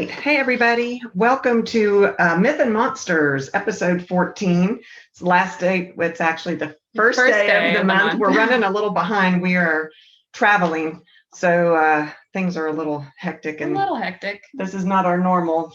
right. Hey, everybody. Welcome to Myth and Monsters, episode 14. It's the last day. It's actually the first day of the month. We're running a little behind. We are traveling, so things are a little hectic. This is not our normal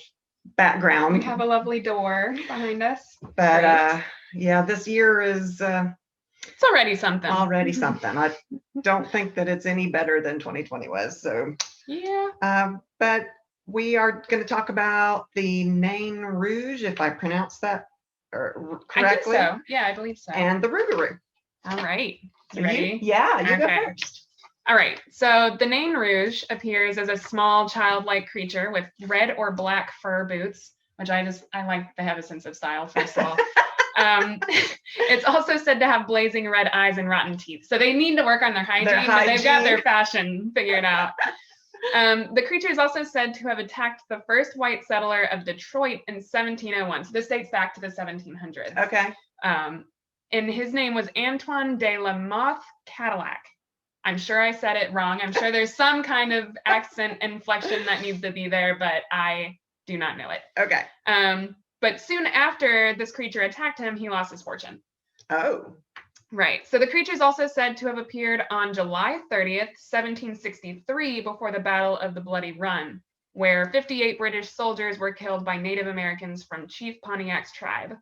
background. We have a lovely door behind us. But yeah, this year is... it's already something. I don't think that it's any better than 2020 was. So yeah. But we are going to talk about the Nain Rouge, if I pronounce that correctly. I think so. Yeah, I believe so. And the Rougarou. All right. You ready? You go first. All right. So the Nain Rouge appears as a small childlike creature with red or black fur boots, which I like. They have a sense of style, first of all. It's also said to have blazing red eyes and rotten teeth. So they need to work on their hygiene, but they've got their fashion figured out. The creature is also said to have attacked the first white settler of Detroit in 1701. So this dates back to the 1700s. Okay. And his name was Antoine de la Mothe Cadillac. I'm sure I said it wrong. I'm sure there's some kind of accent inflection that needs to be there, but I do not know it. Okay. But soon after this creature attacked him, he lost his fortune. Oh. Right. So the creature is also said to have appeared on July 30th, 1763, before the Battle of the Bloody Run, where 58 British soldiers were killed by Native Americans from Chief Pontiac's tribe.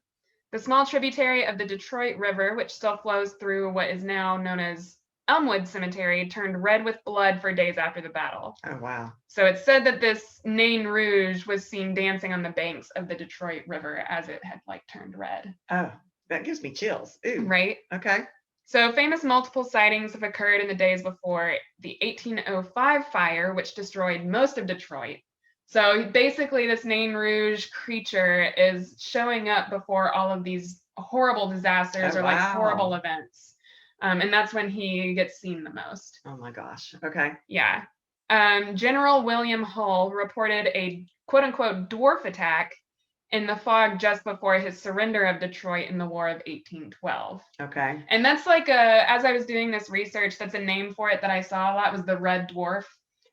The small tributary of the Detroit River, which still flows through what is now known as Elmwood Cemetery, turned red with blood for days after the battle. Oh, wow. So it's said that this Nain Rouge was seen dancing on the banks of the Detroit River as it had turned red. Oh, that gives me chills. Ooh. Right? Okay. So famous multiple sightings have occurred in the days before the 1805 fire, which destroyed most of Detroit. So basically this Nain Rouge creature is showing up before all of these horrible disasters or horrible events. And that's when he gets seen the most. Oh my gosh. Okay. Yeah. General William Hull reported a quote unquote dwarf attack in the fog just before his surrender of Detroit in the War of 1812. Okay. And that's as I was doing this research, that's a name for it that I saw a lot, was the red dwarf.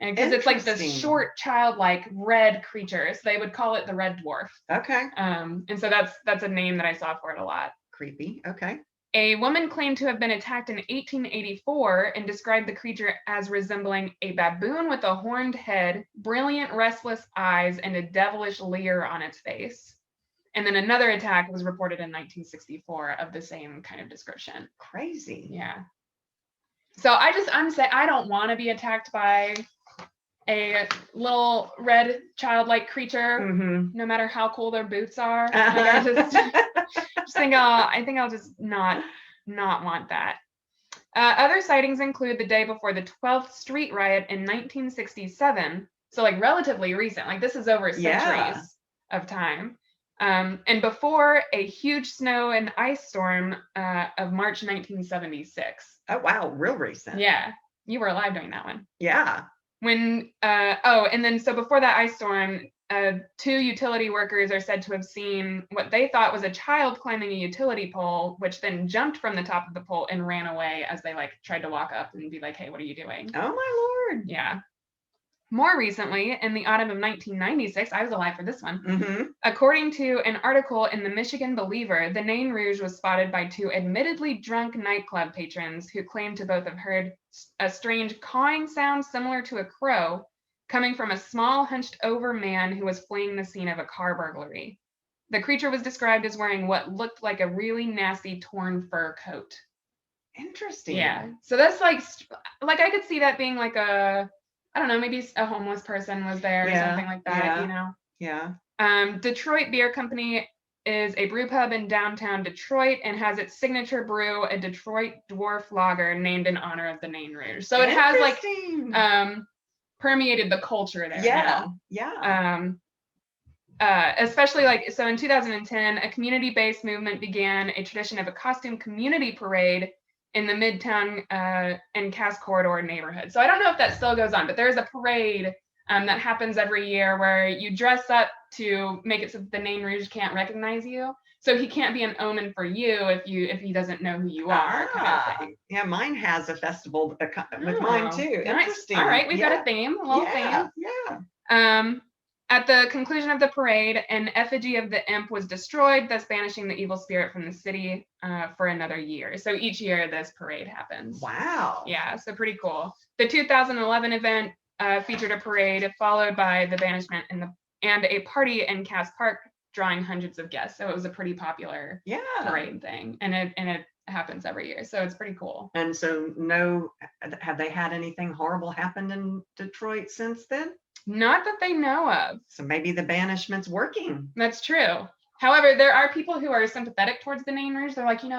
And because it's like this short, childlike red creature, so they would call it the red dwarf. Okay. And so that's a name that I saw for it a lot. Creepy. Okay. A woman claimed to have been attacked in 1884 and described the creature as resembling a baboon with a horned head, brilliant, restless eyes, and a devilish leer on its face. And then another attack was reported in 1964 of the same kind of description. Crazy. Yeah. So I'm saying I don't want to be attacked by a little red childlike creature, no matter how cool their boots are. I think I'll just not want that. Other sightings include the day before the 12th Street riot in 1967. So relatively recent, this is over centuries of time. And before a huge snow and ice storm of March 1976. Oh, wow. Real recent. Yeah. You were alive during that one. Yeah. So before that ice storm, 2 utility workers are said to have seen what they thought was a child climbing a utility pole, which then jumped from the top of the pole and ran away as they tried to walk up and be like, hey, what are you doing? Oh my Lord. Yeah. More recently, in the autumn of 1996, I was alive for this one. According to an article in the Michigan Believer, the Nain Rouge was spotted by 2 admittedly drunk nightclub patrons who claimed to both have heard a strange cawing sound similar to a crow coming from a small, hunched-over man who was fleeing the scene of a car burglary. The creature was described as wearing what looked like a really nasty torn fur coat. Interesting. Yeah. So that's I could see that being I don't know, maybe a homeless person was there or something like that, you know? Yeah. Detroit Beer Company is a brew pub in downtown Detroit and has its signature brew, a Detroit Dwarf Lager, named in honor of the Nain Rouge. So it has permeated the culture there. Yeah. Yeah. Especially so in 2010, a community-based movement began a tradition of a costume community parade in the Midtown and Cass Corridor neighborhood. So I don't know if that still goes on, but there's a parade that happens every year where you dress up to make it so that the Nain Rouge can't recognize you. So he can't be an omen for you if he doesn't know who you are. Kind of thing. Yeah, mine has a festival with mine too. Nice. Interesting. All right, we've got a theme, a little theme. Yeah. At the conclusion of the parade, an effigy of the imp was destroyed, thus banishing the evil spirit from the city for another year. So each year this parade happens. Wow. Yeah, so pretty cool. The 2011 event featured a parade followed by the banishment and a party in Cass Park, drawing hundreds of guests. So it was a pretty popular parade thing, and it happens every year. So it's pretty cool. And so, have they had anything horrible happen in Detroit since then? Not that they know of. So maybe the banishment's working. That's true. However, there are people who are sympathetic towards the Nain Rouge. They're like, he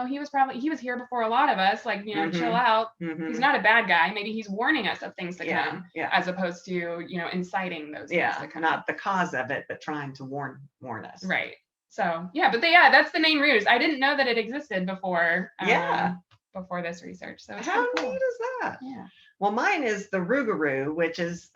was here before a lot of us. Like, chill out. He's not a bad guy. Maybe he's warning us of things to come, as opposed to, inciting those things to come. Not the cause of it, but trying to warn us. Right. So that's the Nain Rouge. I didn't know that it existed before. Before this research. So it's how cool. neat is that? Yeah. Well, mine is the Rougarou, which is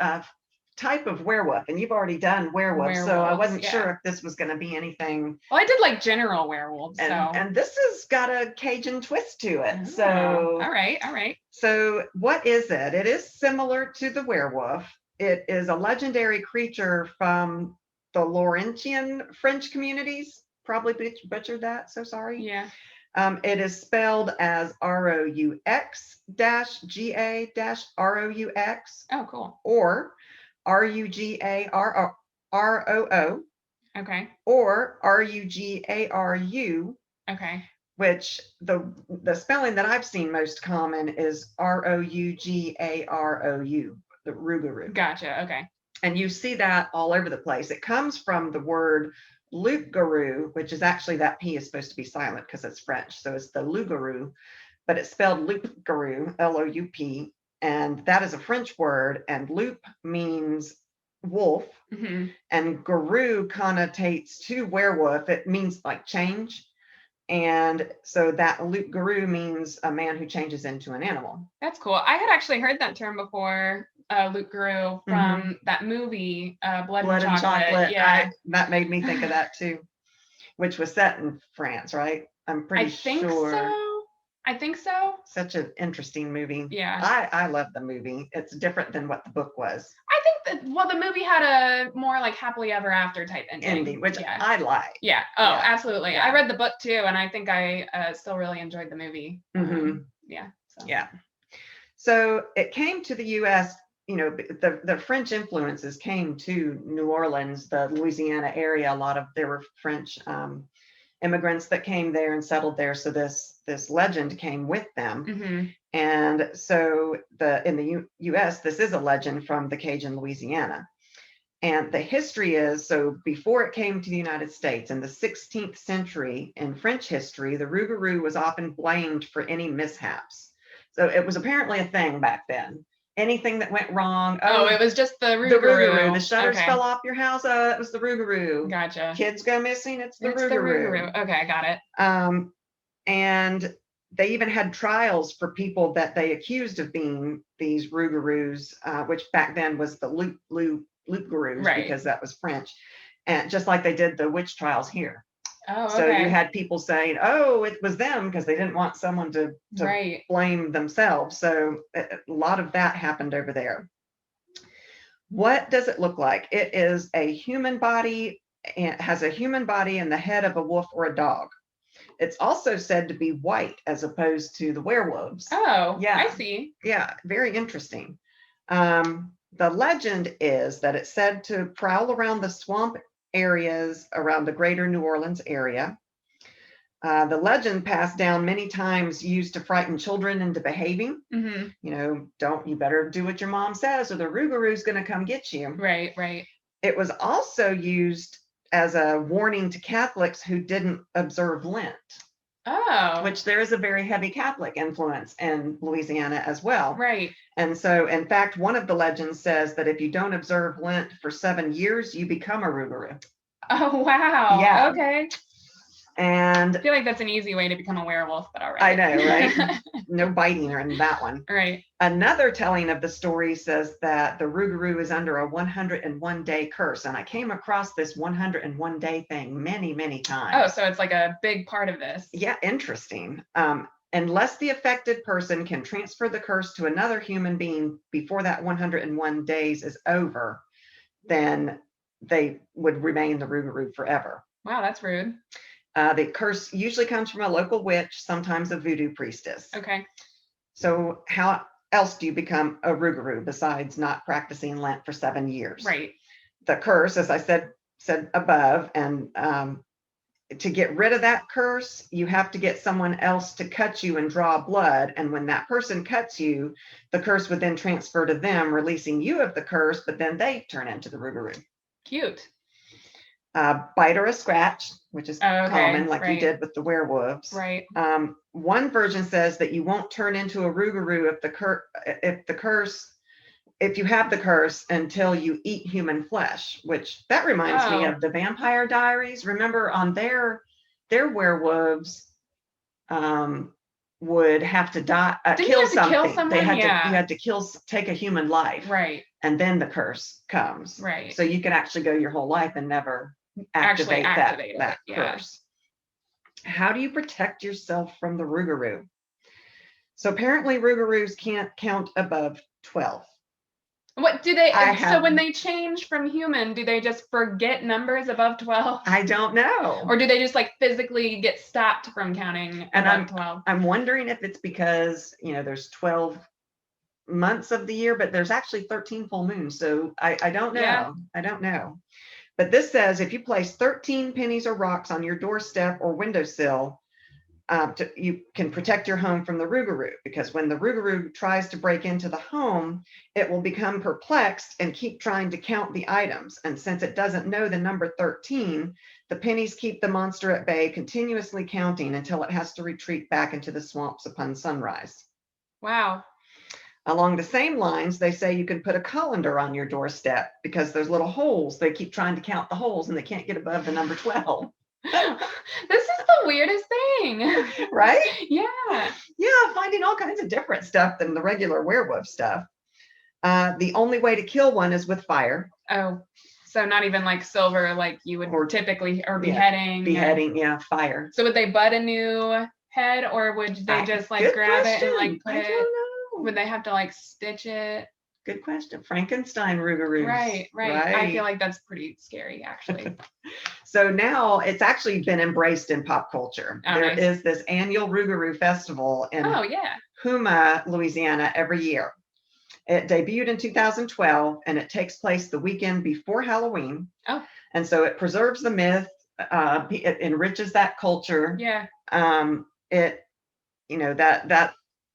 type of werewolf, and you've already done werewolves, so I wasn't sure if this was going to be anything. Well, I did like general werewolves, and this has got a Cajun twist to it. So all right. So what is it? It is similar to the werewolf. It is a legendary creature from the Laurentian French communities. Probably butchered that, so sorry. Yeah. It is spelled as ROUX-GA-ROUX. Oh, cool. Or RUGARROO. Okay. Or RUGARU. Okay. Which the spelling that I've seen most common is ROUGAROU, the Rougarou. Gotcha. Okay. And you see that all over the place. It comes from the word Loup-garou, which is actually, that P is supposed to be silent because it's French. So it's the Loup-garou, but it's spelled Loup-garou, L-O-U-P. And that is a French word, and loup means wolf, and garou connotates to werewolf. It means like change. And so that loup-garou means a man who changes into an animal. That's cool. I had actually heard that term before, loup-garou, from that movie, Blood and Chocolate. Yeah, that made me think of that too, which was set in France, right? I'm pretty sure. I think so. Such an interesting movie. Yeah. I love the movie. It's different than what the book was. I think that, the movie had a more like happily ever after type ending. Which I like. Yeah. Oh, absolutely. Yeah. I read the book too, and I think I still really enjoyed the movie. So it came to the U.S., the French influences came to New Orleans, the Louisiana area. There were French immigrants that came there and settled there. So this legend came with them. And so in the US, this is a legend from the Cajun Louisiana. And the history is, so before it came to the United States in the 16th century, in French history, the Rougarou was often blamed for any mishaps. So it was apparently a thing back then. Anything that went wrong. It was just the Rougarou. The shutters fell off your house. It was the Rougarou. Gotcha. Kids go missing. It's the Rougarou. Okay, got it. And they even had trials for people that they accused of being these Rougarous, which back then was the loup-garous, because that was French, and just like they did the witch trials here. Oh, okay. So you had people saying, it was them, because they didn't want someone to blame themselves. So a lot of that happened over there. What does it look like? It is a human body, and has a human body and the head of a wolf or a dog. It's also said to be white as opposed to the werewolves. Oh, yeah. I see. Yeah, very interesting. The legend is that it's said to prowl around the swamp areas around the greater New Orleans area. The legend passed down many times, used to frighten children into behaving. You better do what your mom says or the Rougarou's going to come get you. Right. It was also used as a warning to Catholics who didn't observe Lent. Oh. Which there is a very heavy Catholic influence in Louisiana as well. Right. And so, in fact, one of the legends says that if you don't observe Lent for 7 years, you become a Rougarou. Oh, wow. Yeah. Okay. And I feel like that's an easy way to become a werewolf, but all right. I know, right? No biting or in that one. Right. Another telling of the story says that the Rougarou is under a 101-day curse. And I came across this 101-day thing many, many times. Oh, so it's like a big part of this. Yeah, interesting. Unless the affected person can transfer the curse to another human being before that 101 days is over, then they would remain the Rougarou forever. Wow, that's rude. The curse usually comes from a local witch, sometimes a voodoo priestess. Okay. So how else do you become a Rougarou besides not practicing Lent for 7 years? Right. The curse, as I said above, and to get rid of that curse, you have to get someone else to cut you and draw blood. And when that person cuts you, the curse would then transfer to them, releasing you of the curse, but then they turn into the Rougarou. Cute. Bite or a scratch, which is common, like you did with the werewolves. Right. One version says that you won't turn into a Rougarou if you have the curse until you eat human flesh, which that reminds me of the Vampire Diaries. Remember, on their werewolves would have to die, kill something. They had to take a human life, right? And then the curse comes, right? So you can actually go your whole life and never activate that curse. How do you protect yourself from the Rougarou? So apparently Rougarous can't count above 12. What do they? So when they change from human, do they just forget numbers above 12? I don't know. Or do they just like physically get stopped from counting above 12? I'm wondering if it's because, there's 12 months of the year, but there's actually 13 full moons. So I don't know. Yeah. I don't know. But this says if you place 13 pennies or rocks on your doorstep or windowsill, you can protect your home from the Rougarou, because when the Rougarou tries to break into the home, it will become perplexed and keep trying to count the items. And since it doesn't know the number 13, the pennies keep the monster at bay, continuously counting until it has to retreat back into the swamps upon sunrise. Wow. Along the same lines, they say you can put a colander on your doorstep, because there's little holes. They keep trying to count the holes and they can't get above the number 12. This is the weirdest thing. Right? Yeah. Yeah, finding all kinds of different stuff than the regular werewolf stuff. The only way to kill one is with fire. Oh, so not even like silver like you would typically, or beheading. Fire. So would they butt a new head, or would they just like grab it and like put it? Would they have to like stitch it? Good question. Frankenstein Rougarous. Right. I feel like that's pretty scary, actually. So now it's actually been embraced in pop culture. There is this annual Rougarou festival in Houma, Louisiana, every year. It debuted in 2012, and it takes place the weekend before Halloween. Oh. And so it preserves the myth. It enriches that culture. Yeah. That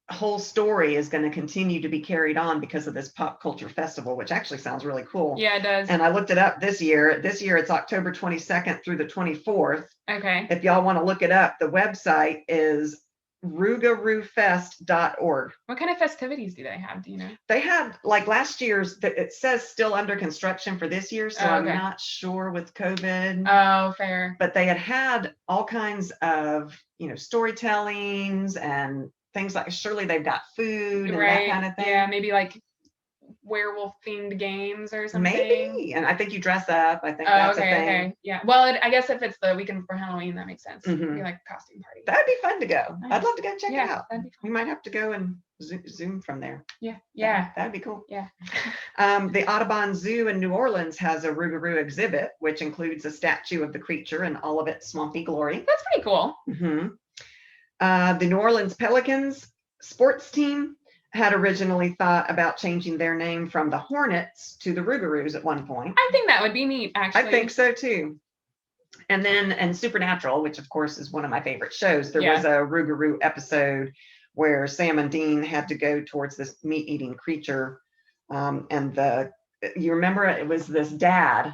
whole story is going to continue to be carried on because of this pop culture festival, which actually sounds really cool. Yeah, it does. And I looked it up this year. This year it's October 22nd through the 24th. Okay. If y'all want to look it up, the website is rougaroufest.org. What kind of festivities do they have? Do you know? They had, like last year's, it says still under construction for this year, so I'm not sure with COVID. Oh, fair. But they had all kinds of, storytellings and things like, surely they've got food and that kind of thing. Yeah, maybe like werewolf themed games or something. Maybe. And I think you dress up. I think that's a thing. Okay. Yeah. Well, I guess if it's the weekend for Halloween, that makes sense. It'd be like a costume party. That'd be fun to go. Nice. I'd love to go check it out. We might have to go and zoom from there. Yeah. That'd be cool. Yeah. The Audubon Zoo in New Orleans has a Rougarou exhibit, which includes a statue of the creature in all of its swampy glory. That's pretty cool. Mm-hmm. The New Orleans Pelicans sports team had originally thought about changing their name from the Hornets to the Rougarous at one point. I think that would be neat, actually. I think so too. And then in Supernatural, which of course is one of my favorite shows, there was a Rougarou episode where Sam and Dean had to go towards this meat-eating creature. You remember it was this dad,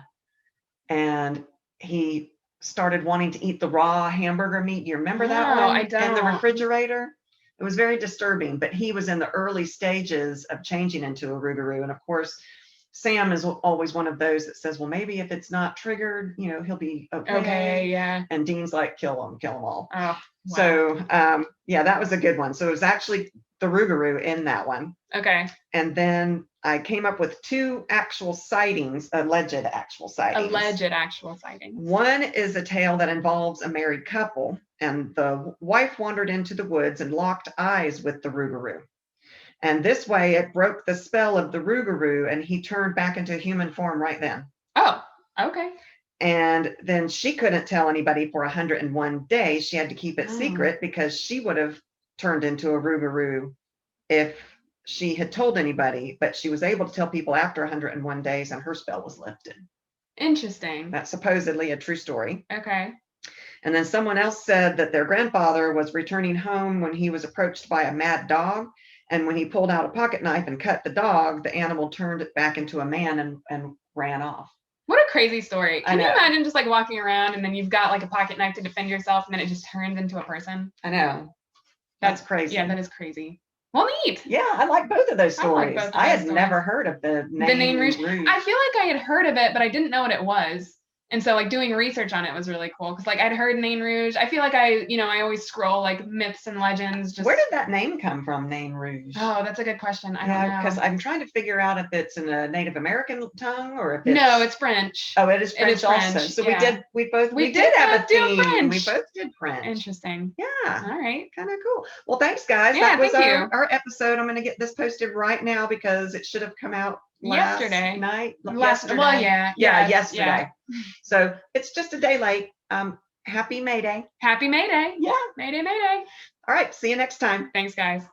and he started wanting to eat the raw hamburger meat. You remember that one? I don't. In the refrigerator? It was very disturbing, but he was in the early stages of changing into a Rougarou. And of course, Sam is always one of those that says, well, maybe if it's not triggered, he'll be okay. Okay, yeah. And Dean's like, kill them all. Oh, wow. So, that was a good one. So it was actually the Rougarou in that one. Okay. And then I came up with two actual sightings, alleged actual sightings. One is a tale that involves a married couple, and the wife wandered into the woods and locked eyes with the Rougarou. And this way it broke the spell of the Rougarou, and he turned back into human form right then. Oh, Okay. And then she couldn't tell anybody for 101 days. She had to keep it secret because she would have turned into a Rougarou if she had told anybody, but she was able to tell people after 101 days and her spell was lifted. Interesting. That's supposedly a true story. Okay. And then someone else said that their grandfather was returning home when he was approached by a mad dog. And when he pulled out a pocket knife and cut the dog, the animal turned it back into a man and ran off. What a crazy story. Can you imagine just like walking around and then you've got like a pocket knife to defend yourself and then it just turns into a person? I know. That's crazy. Yeah, that is crazy. Well, neat. Yeah, I like both of those stories. I had never heard of the Nain Rouge. I feel like I had heard of it, but I didn't know what it was. And so like doing research on it was really cool because like I'd heard Nain Rouge. I feel like I always scroll like myths and legends. Where did that name come from, Nain Rouge? Oh, that's a good question. I don't know. Because I'm trying to figure out if it's in a Native American tongue or if it's... No, it's French. Oh, it is French also. So we did have a theme. French. We both did French. Interesting. Yeah. All right. Kind of cool. Well, thanks guys. Yeah, that was our episode. I'm going to get this posted right now because it should have come out yesterday. Yesterday. Well, yeah. Yesterday. Yeah. So it's just a day late. Happy May Day. Happy May Day. Yeah. May Day, May Day. All right. See you next time. Thanks, guys.